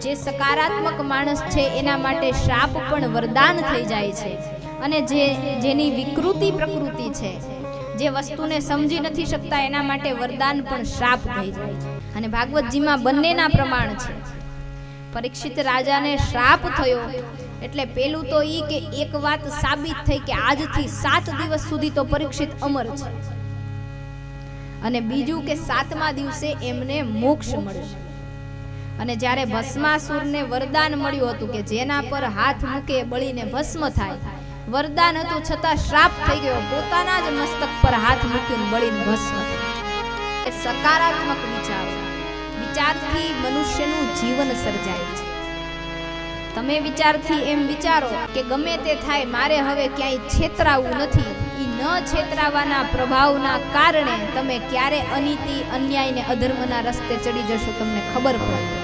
જે સકારાત્મક માણસ છે એના માટે શ્રાપ પણ વરદાન થઈ જાય છે, અને જેની વિકૃતિ પ્રકૃતિ છે, જે વસ્તુને સમજી નથી શકતા, એના માટે વરદાન પણ શ્રાપ થઈ જાય છે. અને ભાગવતજીમાં બંનેના પ્રમાણ છે. પરીક્ષિત રાજાને શ્રાપ થયો એટલે પેલું તો ઈ કે એક વાત સાબિત થઈ કે આજથી 7 દિવસ સુધી તો પરીક્ષિત અમર છે, અને બીજું કે 7મા દિવસે એમને મોક્ષ મળશે. અને જ્યારે ભસ્માસુરને વરદાન મળ્યું હતું કે જેના પર હાથ મૂકે બળીને ભસ્મ થાય, વરદાન હતું છતાં શ્રાપ થઈ ગયો, પોતાના જ મસ્તક પર હાથ મૂકીને બળીને ભસ્મ થાય. સકારાત્મક વિચારથી મનુષ્યનું જીવન સર્જાય છે. તમે વિચારથી એમ વિચારો કે ગમે તે થાય, મારે હવે ક્યાંય છેતરાવું નથી. ઈ ન છેતરાવાના પ્રભાવના કારણે તમે ક્યારે અનીતિ, અન્યાય ને અધર્મના રસ્તે ચડી જશો તમને ખબર પડે.